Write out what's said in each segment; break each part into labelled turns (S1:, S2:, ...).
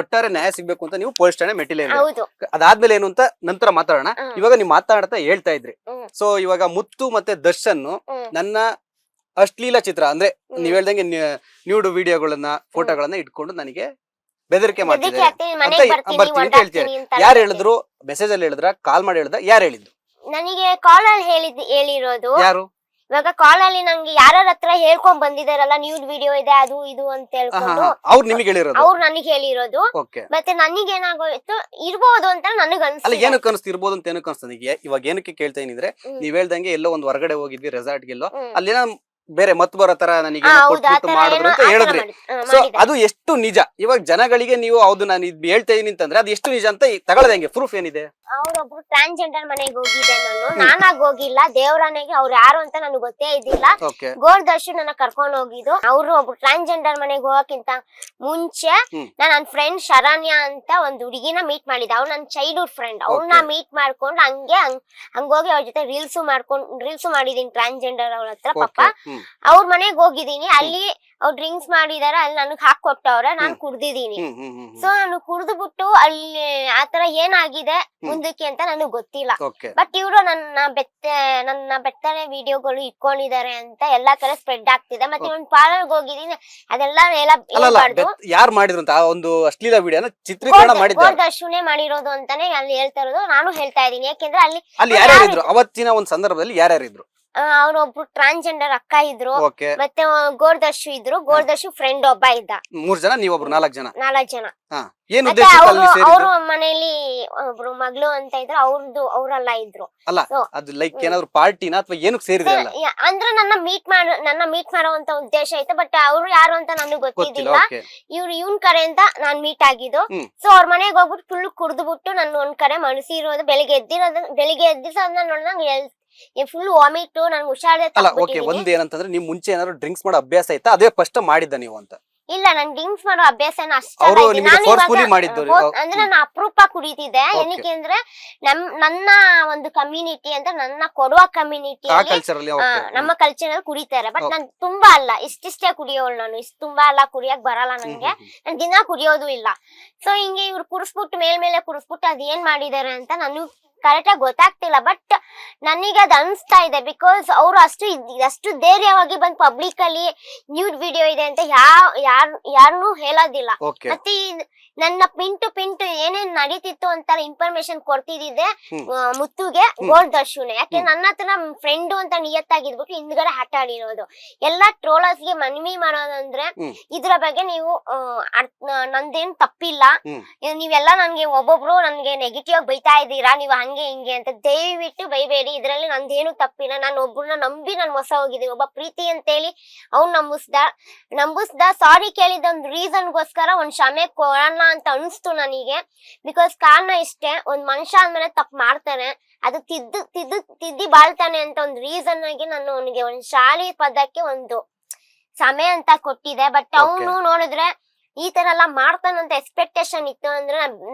S1: ಒಟ್ಟಾರೆ ನ್ಯಾಯ ಸಿಗ್ಬೇಕು ಅಂತ ನೀವು ಪೊಲೀಸ್ ಠಾಣೆ ಮೆಟ್ಟಿಲೇರಿ.
S2: ಹೌದು.
S1: ಅದಾದ್ಮೇಲೆ ಏನು ಅಂತ ನಂತರ ಮಾತಾಡೋಣ. ಇವಾಗ ನೀವು ಮಾತಾಡ್ತಾ ಹೇಳ್ತಾ ಇದ್ರಿ. ಸೊ ಇವಾಗ ಮುತ್ತು ಮತ್ತೆ ದರ್ಶನ್ ನನ್ನ ಅಶ್ಲೀಲ ಚಿತ್ರ ಅಂದ್ರೆ ನೀವ್ ಹೇಳ್ದಂಗೆ ನ್ಯೂಡ್ ವಿಡಿಯೋಗಳನ್ನ ಫೋಟೋಗಳನ್ನ ಇಟ್ಕೊಂಡು ನನಗೆ ಬೆದರಿಕೆ ಮಾಡ್ತಿದ್ದಾರೆ ಅಂತ ಬರ್ತೀನಿ ಅಂತ ಹೇಳ್ತೀರಿ. ಯಾರು ಹೇಳಿದ್ರು? ಮೆಸೇಜ್ ಅಲ್ಲಿ ಹೇಳಿದ್ರ, ಕಾಲ್ ಮಾಡಿ ಹೇಳಿದ್ರ, ಯಾರು ಹೇಳಿದ್ರು?
S2: ನನಗೆ ಕಾಲ್ ಅಲ್ಲಿ ಹೇಳಿರೋದು.
S1: ಯಾರು?
S2: ಇವಾಗ ಕಾಲ್ ಅಲ್ಲಿ ನಂಗೆ ಯಾರ ಹತ್ರ ಹೇಳ್ಕೊಂಡ್ ಬಂದಿದಾರಲ್ಲ ನ್ಯೂಡ್ ವಿಡಿಯೋ ಇದೆ ಅದು ಇದು ಅಂತ ಹೇಳ್ಕೊಂಡು
S1: ಅವ್ರು ನಿಮಗೆ ಹೇಳಿರೋದು?
S2: ಅವ್ರು ನನಗೆ ಹೇಳಿರೋದು. ಮತ್ತೆ ನನಗೆ ಏನಾಗೋಯ್ತು ಇರ್ಬೋದು ಅಂತ ನನಗೆ ಅನ್ಸುತ್ತೆ.
S1: ಅಲ್ಲ ಏನಕ್ಕೆ ಅನಿಸ್ತು ಇರ್ಬೋದು ಅಂತ ಏನಕ್ಕೆ ಅನ್ಸ್ತದೆ? ಇವಾಗ ಏನಕ್ಕೆ ಕೇಳ್ತಾ ಏನಿದ್ರೆ ನೀವ್ ಹೇಳ್ದಂಗೆ ಎಲ್ಲೋ ಒಂದ್ ಹೊರಗಡೆ ಹೋಗಿದ್ವಿ ರೆಸಾರ್ಟ್ ಗೆಲ್ಲೋ, ಅಲ್ಲೇನೋ ಬೇರೆ ಮತ್ ಬರೋ ತರ ನನಗೆ ಮಾಡಿದ್ರು ಅಂತ ಹೇಳಿದ್ರಿ. ಸೊ ಅದು ಎಷ್ಟು ನಿಜ? ಇವಾಗ ಜನಗಳಿಗೆ ನೀವು ಹೌದು ನಾನು ಇದ್ ಹೇಳ್ತಾ ಇದೀನಿ ಅಂತಂದ್ರೆ ಅದು ಎಷ್ಟು ನಿಜ ಅಂತ ತಗೊಳ್ಳೋದು ಹೆಂಗೆ? ಪ್ರೂಫ್ ಏನಿದೆ?
S2: ಅವ್ರೊಬ್ರು ಟ್ರಾನ್ಸ್ಜೆಂಡರ್ ಮನೆಗೆ ಹೋಗಿದ್ದೆ ನಾನಾಗ್ ಹೋಗಿಲ್ಲ, ದೇವ್ರನೆಗೆ ಅವ್ರು ಯಾರು ಅಂತ ನನಗೆ ಗೊತ್ತೇ ಇದ್ದಿಲ್ಲ. ಗೋಲ್ಡ್ ದರ್ಶನ್ ನನ್ನ ಕರ್ಕೊಂಡು ಹೋಗಿದ್ದು. ಅವ್ರು ಒಬ್ರು ಟ್ರಾನ್ಸ್ಜೆಂಡರ್ ಮನೆಗೆ ಹೋಗಕ್ಕಿಂತ ಮುಂಚೆ ನನ್ನ ಫ್ರೆಂಡ್ ಶರಣ್ಯ ಅಂತ ಒಂದು ಹುಡುಗಿನ ಮೀಟ್ ಮಾಡಿದ್ದೆ. ಅವ್ರು ನನ್ನ ಚೈಲ್ಡ್ಹುಡ್ ಫ್ರೆಂಡ್. ಅವ್ರನ್ನ ಮೀಟ್ ಮಾಡ್ಕೊಂಡು ಹಂಗೋಗಿ ಅವ್ರ ಜೊತೆ ರೀಲ್ಸ್ ಮಾಡಿದೀನಿ ಟ್ರಾನ್ಸ್ಜೆಂಡರ್ ಅವ್ರ ಹತ್ರ. ಪಾಪ ಅವ್ರ ಮನೆಗ್ ಹೋಗಿದೀನಿ. ಅಲ್ಲಿ ಅವ್ರು ಡ್ರಿಂಕ್ಸ್ ಮಾಡಿದಾರೆ, ಅಲ್ಲಿ ನನಗ್ ಹಾಕೊಟ್ಟವ್ರೆ, ನಾನ್ ಕುಡ್ದಿದೀನಿ. ಸೊ ನಾನು ಕುಡ್ದು ಅಲ್ಲಿ ಆತರ ಏನಾಗಿದೆ ಮುಂದಕ್ಕೆ ಅಂತ ನನಗ್ ಗೊತ್ತಿಲ್ಲ. ಬಟ್ ಇವ್ರು ನನ್ನ ಬೆತ್ತನೆ ವಿಡಿಯೋಗಳು ಇಟ್ಕೊಂಡಿದ್ದಾರೆ ಅಂತ ಎಲ್ಲಾ ಕಡೆ ಸ್ಪ್ರೆಡ್ ಆಗ್ತಿದೆ. ಮತ್ತೆ ಒಂದ್ ಪಾರ್ಲರ್ಗೆ ಹೋಗಿದೀನಿ, ಅದೆಲ್ಲ ಹೇಳ್ಬಾರ್ದು.
S1: ಯಾರು ಮಾಡಿದ್ರು ಅಂತ ಒಂದು ಅಶ್ಲೀಲ ವಿಡಿಯೋನ ಚಿತ್ರೀಕರಣ ಮಾಡಿದ್ದಾರೆ
S2: ದರ್ಶನೇ ಮಾಡಿರೋದು ಅಂತಾನೆ ಅಲ್ಲಿ ಹೇಳ್ತಾ ಇರೋದು. ನಾನು ಹೇಳ್ತಾ ಇದೀನಿ, ಯಾಕೆಂದ್ರೆ ಅಲ್ಲಿ
S1: ಯಾರ್ಯಾರಿದ್ರು ಅವತ್ತಿನ ಒಂದ್ ಸಂದರ್ಭದಲ್ಲಿ? ಯಾರ್ಯಾರಿದ್ರು?
S2: ಅವ್ರೊಬ್ರು ಟ್ರಾನ್ಸ್ಜೆಂಡರ್ ಅಕ್ಕ ಇದ್ರು, ಮತ್ತೆ ಗೋರ್ದರ್ಶು ಇದ್ರು. ಗೋರ್ದರ್ಶು ಫ್ರೆಂಡ್ ಒಬ್ಬ ಇದ್ದ.
S1: 3 ಜನ, ನೀವೊಬ್ರು 4 ಜನ.
S2: ಅವ್ರ ಮನೇಲಿ ಒಬ್ರು ಮಗಳು ಅಂತ ಇದ್ರು, ಅವ್ರೆಲ್ಲ ಇದ್ರು.
S1: ಅಲ್ಲ ಅದು ಲೈಕ್ ಏನಾದ್ರು ಪಾರ್ಟಿನ ಅಥವಾ ಏನಕ್ಕೆ ಸೇರಿದ್ರೆ?
S2: ಅಂದ್ರೆ ನನ್ನ ಮೀಟ್ ಮಾಡುವಂತ ಉದ್ದೇಶ ಇತ್ತು. ಬಟ್ ಅವ್ರು ಯಾರು ಅಂತ ನನಗೆ ಗೊತ್ತಿದ್ದಿಲ್ಲ. ಇವ್ನ್ ಕರೆ ಅಂತ ನಾನ್ ಮೀಟ್ ಆಗಿದ್ದು. ಸೊ ಅವ್ರ ಮನೆಗೆ ಹೋಗ್ಬಿಟ್ಟು ಫುಲ್ ಕುಡ್ದು ನಾನು ಒಂದ್ ಕರೆ ಮನಸಿರೋದು. ಬೆಳಿಗ್ಗೆ ಎದ್ದಿರೋದನ್ನ ನೋಡಿದಂಗೆ ಫುಲ್ ವಾಮಿಟ್, ನನ್ಗೆ ಹುಷಾರಿಲ್ಲ.
S1: ಒಂದ್ ಏನಂತಂದ್ರೆ ನಿಮ್ ಮುಂಚೆ ಏನಾದ್ರು ಡ್ರಿಂಕ್ಸ್ ಮಾಡೋ ಅಭ್ಯಾಸ ಇತ್ತಾ? ಅದೇ ಫಸ್ಟ್ ಮಾಡಿದ್ದ ನೀವು ಅಂತ?
S2: ಇಲ್ಲ, ನನ್ ಡ್ರಿಂಕ್ಸ್ ಮಾಡೋ ಅಭ್ಯಾಸ ಅಂದ್ರೆ ನಾನು ಅಪರೂಪ ಕುಡಿತಿದ್ದೆ. ಏನಕ್ಕೆ ಅಂದ್ರೆ ನನ್ನ ಒಂದು ಕಮ್ಯುನಿಟಿ ಅಂತ ನನ್ನ ಕೊಡುವ ಕಮ್ಯುನಿಟಿ ನಮ್ಮ ಕಲ್ಚರ್ ಅಲ್ಲಿ ಕುಡಿತಾರೆ. ಬಟ್ ನಾನ್ ತುಂಬಾ ಅಲ್ಲ, ಇಷ್ಟಿಷ್ಟೇ ಕುಡಿಯೋಳು ನಾನು. ಇಷ್ಟ ತುಂಬಾ ಅಲ್ಲ, ಕುಡಿಯಕ್ ಬರಲ್ಲ ನಂಗೆ. ನಾನ್ ದಿನ ಕುಡಿಯೋದು ಇಲ್ಲ. ಸೊ ಹಿಂಗೆ ಇವ್ರು ಕುಡಿಸ್ಬಿಟ್ಟು ಮೇಲ್ಮೇಲೆ ಕುಡಿಸ್ಬಿಟ್ಟು ಅದ್ ಏನ್ ಮಾಡಿದಾರೆ ಅಂತ ನಾನು ಕರೆಕ್ಟ್ ಆಗಿ ಗೊತ್ತಾಗ್ತಿಲ್ಲ. ಬಟ್ ನನಗೆ ಅದ್ ಅನ್ಸ್ತಾ ಇದೆ. ಬಿಕಾಸ್ ಅವ್ರು ಅಷ್ಟು ಧೈರ್ಯವಾಗಿ ಬಂದ್ ಪಬ್ಲಿಕ್ ಅಲ್ಲಿ ನ್ಯೂಡ್ ವಿಡಿಯೋ ಇದೆ ಅಂತ ಯಾರನ್ನೂ ಹೇಳೋದಿಲ್ಲ. ಮತ್ತೆ ನನ್ನ ಪಿಂಟು ಏನೇನ್ ನಡೀತಿತ್ತು ಅಂತ ಇನ್ಫಾರ್ಮೇಶನ್ ಕೊಡ್ತಿದ್ದೆ ಮುತ್ತುಗೆ, ಗೋಲ್ಡ್ ದರ್ಶುನೆ. ಯಾಕೆ ನನ್ನ ಹತ್ರ ಫ್ರೆಂಡು ಅಂತ ನಿಯತ್ತಾಗಿದ್ಬಿಟ್ಟು ಹಿಂದ್ಗಡೆ ಆಟ ಆಡಿರೋದು. ಎಲ್ಲಾ ಟ್ರೋಲರ್ಸ್ ಗೆ ಮನವಿ ಮಾಡೋದಂದ್ರೆ ಇದ್ರ ಬಗ್ಗೆ ನೀವು ನಂದೇನ್ ತಪ್ಪಿಲ್ಲ, ನೀವೆಲ್ಲಾ ನನ್ಗೆ ಒಬ್ಬೊಬ್ರು ನನ್ಗೆ ನೆಗೆಟಿವ್ ಆಗಿ ಬೈತಾ ಇದ್ದೀರಾ, ನೀವು ಹಂಗೆ ಹಿಂಗೆ ಅಂತ. ದಯವಿಟ್ಟು ಬೈಬೇಡಿ, ಇದ್ರಲ್ಲಿ ನಂದೇನು ತಪ್ಪಿಲ್ಲ. ನಾನು ಒಬ್ರನ್ನ ನಂಬಿ ನಾನು ಮೋಸ ಹೋಗಿದ್ದೀನಿ. ಒಬ್ಬ ಪ್ರೀತಿ ಅಂತೇಳಿ ಅವ್ನು ನಂಬಿಸ್ದ ಸಾರಿ ಕೇಳಿದ ಒಂದು ರೀಸನ್ಗೋಸ್ಕರ ಒಂದ್ ಕ್ಷಮೆ ಕೊಡೋಣ ಅಂತ ಅನ್ಸ್ತು ನನಗೆ. ಬಿಕಾಸ್ ಕಾರಣ ಇಷ್ಟೇ, ಒಂದ್ ಮನುಷ್ಯ ಅಂದ್ಮೇಲೆ ತಪ್ಪು ಮಾಡ್ತಾನೆ, ಅದು ತಿದ್ದಿ ಬಾಳ್ತಾನೆ ಅಂತ ಒಂದ್ ರೀಸನ್ ಆಗಿ ನಾನು ಅವನಿಗೆ ಒಂದ್ ಶಾಲಿ ಪದಕ್ಕೆ ಒಂದು ಸಮಯ ಅಂತ ಕೊಟ್ಟಿದೆ. ಬಟ್ ಅವನು ನೋಡಿದ್ರೆ ಈ ತರ ಎಲ್ಲಾ ಮಾಡ್ತಾನಂತ ಎಕ್ಸ್ಪೆಕ್ಟೇಷನ್ ಇತ್ತು ಅಂದ್ರೆ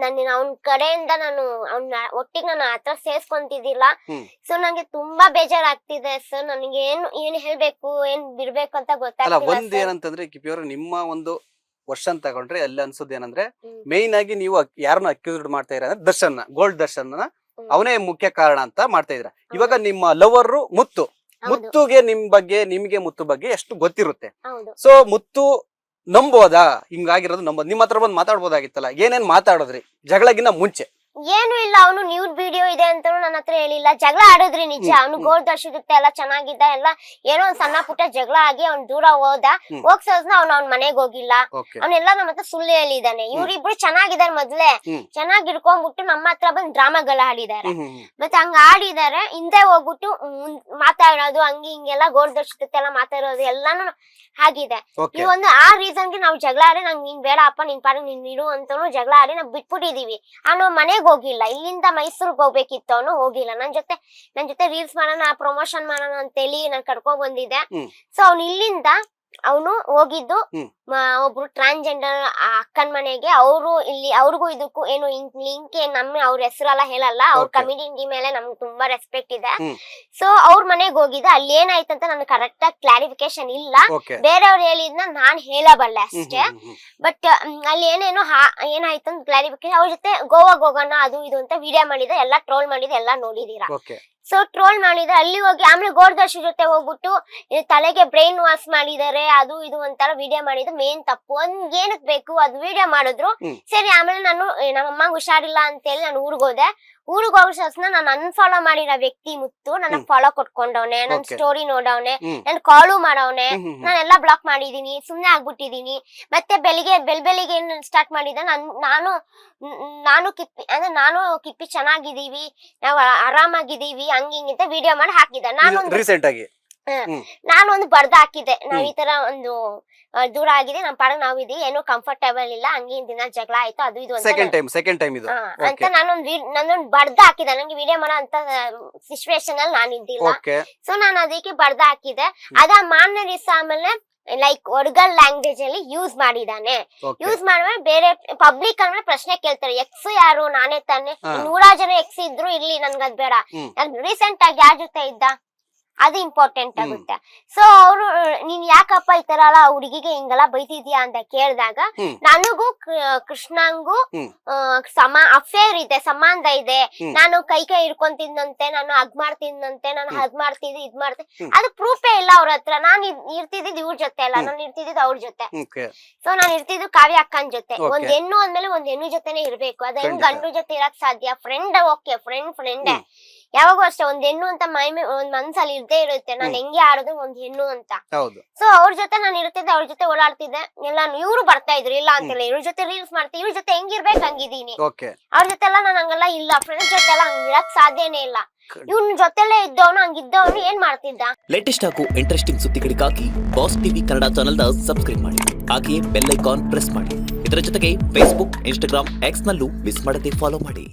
S2: ಅವನ್ ಕಡೆಯಿಂದ ನಾನು ಒಟ್ಟಿಗೆ ನಾನು ಹತ್ರ ಸೇರ್ಸ್ಕೊಂತಿದ್ದಿಲ್ಲ. ಸೊ ನಂಗೆ ತುಂಬಾ ಬೇಜಾರಾಗ್ತಿದೆ ಸರ್. ನನಗೆ ಏನ್ ಹೇಳ್ಬೇಕು, ಏನ್ ಬಿಡ್ಬೇಕು ಅಂತ ಗೊತ್ತಾಗ್ತಿಲ್ಲ.
S1: ಒಂದ್ ಏನಂತಂದ್ರೆ ನಿಮ್ಮ ಒಂದು ವರ್ಷನ್ ತಗೊಂಡ್ರೆ ಅಲ್ಲಿ ಅನ್ಸೋದ್ ಏನಂದ್ರೆ ಮೇನ್ ಆಗಿ ನೀವು ಯಾರನ್ನ ಅಕ್ಯೂಸ್ಡ್ ಮಾಡ್ತಾ ಇರ ಅಂದ್ರೆ ದರ್ಶನ್, ಗೋಲ್ಡ್ ದರ್ಶನ್ ಅವನೇ ಮುಖ್ಯ ಕಾರಣ ಅಂತ ಮಾಡ್ತಾ ಇದ್ರ. ಇವಾಗ ನಿಮ್ಮ ಲವರ್ ಮುತ್ತುಗೆ ನಿಮ್ಗೆ ಮುತ್ತು ಬಗ್ಗೆ ಎಷ್ಟು ಗೊತ್ತಿರುತ್ತೆ. ಸೊ ಮುತ್ತು ನಂಬೋದಾ ಹಿಂಗಾಗಿರೋದು? ನಂಬೋದು. ನಿಮ್ಮ ಹತ್ರ ಬಂದು ಮಾತಾಡ್ಬೋದಾಗಿತ್ತಲ್ಲ, ಏನೇನ್ ಮಾತಾಡೋದ್ರಿ ಜಗಳಗಿನ್ನ ಮುಂಚೆ?
S2: ಏನು ಇಲ್ಲ, ಅವನು ನ್ಯೂಡ್ ವಿಡಿಯೋ ಇದೆ ಅಂತ ನನ್ನ ಹತ್ರ ಹೇಳಿಲ್ಲ. ಜಗಳ ಆಡಿದ್ರಿ ನಿಜ. ಅವ್ನು ಗೋಲ್ಡ್ ದರ್ಶ್ ಜೊತೆ ಎಲ್ಲ ಚೆನ್ನಾಗಿದ್ದ, ಎಲ್ಲ ಏನೋ ಒಂದ್ ಸಣ್ಣ ಪುಟ್ಟ ಜಗಳ ಆಗಿ ಅವ್ನ್ ದೂರ ಹೋಗ್ಸೋದ್ನ ಅವ್ನ ಮನೆಗ್ ಹೋಗಿಲ್ಲ. ಅವ್ನೆಲ್ಲ ನಮ್ಮ ಹತ್ರ ಸುಳ್ಳು ಹೇಳಿದಾನೆ. ಇವ್ರಿಬ್ರು ಚೆನ್ನಾಗಿದಾರೆ, ಮೊದ್ಲೇ ಚೆನ್ನಾಗಿ ಇಟ್ಕೊಂಡ್ಬಿಟ್ಟು ನಮ್ಮ ಹತ್ರ ಬಂದ್ ಡ್ರಾಮಾಗಳ ಆಡಿದಾರೆ. ಮತ್ತೆ ಹಂಗ ಆಡಿದಾರೆ, ಹಿಂದೆ ಹೋಗ್ಬಿಟ್ಟು ಮಾತಾಡೋದು ಹಂಗಿ ಹಿಂಗೆಲ್ಲ ಗೋಲ್ಡ್ ದರ್ಶ್ ಜೊತೆ ಎಲ್ಲ ಮಾತಾಡೋದು ಎಲ್ಲಾನು ಆಗಿದೆ. ಈ ಒಂದು ಆ ರೀಸನ್ಗೆ ನಾವು ಜಗಳ ಆಡಿ ನಂಗೆ ನೀನ್ ಬೇಡಪ್ಪ, ನಿನ್ ಪಾಡಿಗೆ ನೀನ್ ಇರು ಅಂತ ಜಗಳ ಆಡಿ ನಾವ್ ಬಿಟ್ಬಿಟ್ಟಿದೀವಿ. ಅವನು ಮನೆಗ್ ಹೋಗಿಲ್ಲ, ಇಲ್ಲಿಂದ ಮೈಸೂರ್ಗ್ ಹೋಗ್ಬೇಕಿತ್ತು, ಅವನು ಹೋಗಿಲ್ಲ. ನನ್ ಜೊತೆ ರೀಲ್ಸ್ ಮಾಡೋಣ, ಪ್ರಮೋಷನ್ ಮಾಡೋಣ ಅಂತೇಳಿ ನಾನ್ ಕರ್ಕೊಂಡ್ ಬಂದಿದ್ದೆ. ಸೊ ಅವ್ನು ಇಲ್ಲಿಂದ ಅವನು ಹೋಗಿದ್ದು
S1: ಹ್ಮ್.
S2: ಒಬ್ರು ಟ್ರಾನ್ಸ್ಜೆಂಡರ್ ಅಕ್ಕನ್ ಮನೆಗೆ. ಅವರು ಇಲ್ಲಿ ಅವ್ರಿಗೂ ಇದಕ್ಕೂ ಏನು ಲಿಂಕ್ ಅವ್ರ ಹೆಸರೆಲ್ಲ ಹೇಳಲ್ಲ. ಅವ್ರ
S1: Okay.
S2: ಕಮ್ಯುನಿಟಿ ಮೇಲೆ ನಮ್ಗೆ ತುಂಬಾ ರೆಸ್ಪೆಕ್ಟ್ ಇದೆ.
S1: ಹ್ಮ್.
S2: ಸೊ ಅವ್ರ ಮನೆಗೆ ಹೋಗಿದ್ದೆ. ಅಲ್ಲಿ ಏನಾಯ್ತಂತ ನನ್ಗೆ ಕರೆಕ್ಟ್ ಆಗಿ ಕ್ಲಾರಿಫಿಕೇಶನ್ ಇಲ್ಲ.
S1: ಓಕೆ
S2: ಬೇರೆಯವ್ರು ಹೇಳಿದ್ನ ನಾನ್ ಹೇಳಬಲ್ಲೆ ಅಷ್ಟೇ. ಬಟ್ ಅಲ್ಲಿ ಏನೇನೋ ಏನಾಯ್ತು ಅಂತ ಕ್ಲಾರಿಫಿಕೇಶನ್. ಅವ್ರ ಜೊತೆ ಗೋವಾಗ್ ಹೋಗೋಣ ಅದು ಇದು ಅಂತ ವಿಡಿಯೋ ಮಾಡಿದೆ, ಎಲ್ಲಾ ಟ್ರೋಲ್ ಮಾಡಿದೆ, ಎಲ್ಲಾ ನೋಡಿದೀರಾ.
S1: ಓಕೆ
S2: ಸೊ ಟ್ರೋಲ್ ಮಾಡಿದ್ರೆ ಅಲ್ಲಿ ಹೋಗಿ ಆಮೇಲೆ ಗೋರ್ದರ್ಶಿ ಜೊತೆ ಹೋಗ್ಬಿಟ್ಟು ತಲೆಗೆ ಬ್ರೈನ್ ವಾಶ್ ಮಾಡಿದಾರೆ ಅದು ಇದು ಅಂತೆಲ್ಲ ವಿಡಿಯೋ ಮಾಡಿದ್ರೆ ಮೇನ್ ತಪ್ಪು. ಒಂದ್ ಏನಕ್ ಬೇಕು ಅದು ವಿಡಿಯೋ ಮಾಡಿದ್ರು. ಸರಿ ಆಮೇಲೆ ನಾನು ನಮ್ಮ ಅಮ್ಮಂಗ್ ಹುಷಾರಿಲ್ಲ ಅಂತೇಳಿ ನಾನು ಊರಿಗೆ ಹೋದೆ. ಊರಿಗೆ ಹೋಗೋ ಶಾಸ್ತ್ರ ನಾನು ಅನ್ಫಾಲೋ ಮಾಡಿರೋ ವ್ಯಕ್ತಿ ಮುತ್ತು ನನಗ್ ಫಾಲೋ ಕೊಟ್ಕೊಂಡವ್ನೆ, ನನ್
S1: Okay.
S2: ಸ್ಟೋರಿ ನೋಡವ್ನೆ, ನನ್ ಕಾಲು ಮಾಡವ್ನೆ, ನಾನೆಲ್ಲ ಬ್ಲಾಕ್ ಮಾಡಿದೀನಿ, ಸುಮ್ನೆ ಆಗ್ಬಿಟ್ಟಿದೀನಿ. ಮತ್ತೆ ಬೆಳಿಗ್ಗೆ ಏನ್ ಸ್ಟಾರ್ಟ್ ಮಾಡಿದ ನಾನು ಕಿಪ್ಪಿ ಚೆನ್ನಾಗಿದೀವಿ, ನಾವು ಆರಾಮಾಗಿದೀವಿ ಹಂಗಿಂಗಿಂತ ವಿಡಿಯೋ ಮಾಡಿ ಹಾಕಿದ್ದೆ.
S1: ರೀಸೆಂಟ್ ಆಗಿ
S2: ನಾನು ಒಂದು ಬರ್ದ ಹಾಕಿದ್ದೆ, ನಾವ್ ಈ ತರ ಒಂದು ದೂರ ಆಗಿದೆ, ನಮ್ ಪಾಡ ನಾವಿದೀವಿ, ಏನೋ ಕಂಫರ್ಟೇಬಲ್ ಇಲ್ಲ, ಹಂಗಿನ ದಿನ ಜಗಳ ಆಯ್ತು ಅದು ಇದು
S1: ಸೆಕೆಂಡ್ ಟೈಮ್ ಇದು
S2: ಅಂತ ನಾನೊಂದು ಬರ್ದ ಹಾಕಿದ್ದೆ. ನಂಗೆ ವಿಡಿಯೋ ಮಾಡೋ ಅಂತ ಸಿಚುವೇಶನ್ ಅಲ್ಲಿ ನಾನು ಇದ್ದಿಲ್ಲ.
S1: ಓಕೆ
S2: ಸೊ ನಾನು ಅದಕ್ಕೆ ಬರ್ದ ಹಾಕಿದ್ದೆ. ಅದ ಮಾರನೇ ದಿವಸ ಆಮೇಲೆ ಲೈಕ್ ಒರ್ಗಲ್ ಲ್ಯಾಂಗ್ವೇಜ್ ಅಲ್ಲಿ ಯೂಸ್ ಮಾಡಿದಾನೆ. ಯೂಸ್ ಮಾಡಿದ್ರೆ ಬೇರೆ ಪಬ್ಲಿಕ್ ಅಂದ್ರೆ ಪ್ರಶ್ನೆ ಕೇಳ್ತಾರೆ, ಎಕ್ಸ್ ಯಾರು, ನಾನೇ ತಾನೆ. 100 ಜನ ಎಕ್ಸ್ ಇದ್ರು ಇಲ್ಲಿ ನನ್ಗದ್ ಬೇಡ. ರೀಸೆಂಟ್ ಆಗಿ ಯಾರ ಜೊತೆ ಇದ್ದ ಅದು ಇಂಪಾರ್ಟೆಂಟ್ ಆಗುತ್ತೆ. ಸೊ ಅವ್ರು ನೀನ್ ಯಾಕಪ್ಪ ಈ ತರ ಎಲ್ಲ ಹುಡುಗಿಗೆ ಹಿಂಗೆಲ್ಲ ಬೈತಿದ್ಯಾ ಅಂತ ಕೇಳಿದಾಗ ನನಗೂ ಕೃಷ್ಣಂಗೂ ಅಫೇರ್ ಇದೆ, ಸಂಬಂಧ ಇದೆ. ನಾನು ಕೈ ಹಿಡ್ಕೊಂತಿದ್ನಂತೆ, ನಾನು ಹಗ್ ಮಾಡ್ತಿದ್ನಂತೆ, ನಾನು ಹಗ್ ಮಾಡ್ತಿದ್ದೆ ಇದ್ ಮಾಡ್ತಿದ್ದೆ. ಅದು ಪ್ರೂಫೇ ಇಲ್ಲ ಅವ್ರ ಹತ್ರ. ನಾನ್ ಇರ್ತಿದ್ದಿದ್ ಇವ್ರ ಜೊತೆ ಅಲ್ಲ, ನಾನು ಇರ್ತಿದ್ದಿದ್ ಅವ್ರ ಜೊತೆ. ಸೊ ನಾನು ಇರ್ತಿದ್ದು ಕಾವ್ಯ ಅಕ್ಕನ್ ಜೊತೆ. ಒಂದ್ ಹೆಣ್ಣು ಅಂದ್ಮೇಲೆ ಒಂದ್ ಹೆಣ್ಣು ಜೊತೆನೆ ಇರ್ಬೇಕು. ಅದ ಹೆಂಗ್ ಗಂಡು ಜೊತೆ ಇರಕ್ ಸಾಧ್ಯ? ಫ್ರೆಂಡ್ ಓಕೆ, ಫ್ರೆಂಡೇ. ಯಾವಾಗೂ ಅಷ್ಟೇ ಒಂದ್ ಹೆಣ್ಣು ಅಂತ ಒಂದ್ ಮನ್ಸಲ್ಲಿ ಇರ್ದೇ ಇರುತ್ತೆ, ನಾನ್ ಹೆಂಗೆ ಆಡೋದು ಒಂದ್ ಹೆಣ್ಣು ಅಂತ. ಸೊ ಅವ್ರ ಜೊತೆ ನಾನು ಇರ್ತಿದ್ದೆ, ಅವ್ರ ಜೊತೆ ಓಡಾಡ್ತಿದ್ದೆ ಎಲ್ಲ. ಇವ್ರು ಬರ್ತಾ ಇದ್ರು, ಇಲ್ಲ ಅಂತಿಲ್ಲ. ಇವ್ರ ಜೊತೆ ರೀಲ್ಸ್ ಮಾಡ್ತೀನಿ, ಇವ್ರ ಜೊತೆ ಹೆಂಗಿರ್ಬೇಕು ಹಂಗಿದೀನಿ. ಅವ್ರ ಜೊತೆ ಎಲ್ಲ ನಾನು ಹಂಗೆಲ್ಲ ಇಲ್ಲ, ಫ್ರೆಂಡ್ಸ್ ಜೊತೆ ಎಲ್ಲ ಹಂಗಿರಕ್ ಸಾಧ್ಯನೇ ಇಲ್ಲ. ಇವ್ನ ಜೊತೆಲೆ ಇದ್ದವನು ಹಂಗಿದ್ದವನು ಏನ್ ಮಾಡ್ತಿದ್ದ?
S3: ಲೇಟೆಸ್ಟ್ ಹಾಗೂ ಇಂಟ್ರೆಸ್ಟಿಂಗ್ ಸುದ್ದಿಗಳಿಗಾಗಿ ಬಾಸ್ ಟಿವಿ ಕನ್ನಡ ಚಾನೆಲ್ ನ ಸಬ್ಸ್ಕ್ರೈಬ್ ಮಾಡಿ, ಹಾಗೆಯೇ ಬೆಲ್ ಐಕಾನ್ ಪ್ರೆಸ್ ಮಾಡಿ. ಇದರ ಜೊತೆಗೆ ಫೇಸ್ಬುಕ್, ಇನ್ಸ್ಟಾಗ್ರಾಮ್, ಎಕ್ಸ್ ನಲ್ಲೂ ಮಿಸ್ ಮಾಡದೆ ಫಾಲೋ ಮಾಡಿ.